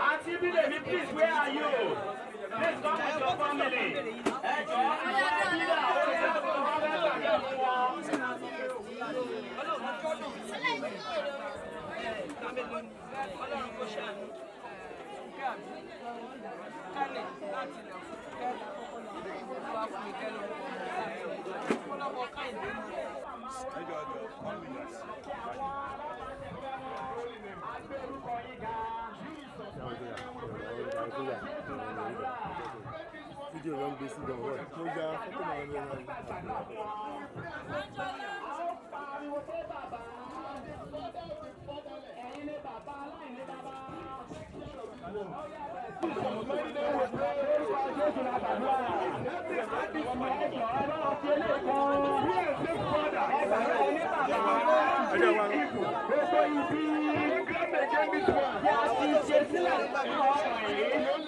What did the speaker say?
Auntie Bidemi, please, where are you? Please come with your family. Video long distance don't work. Yeah,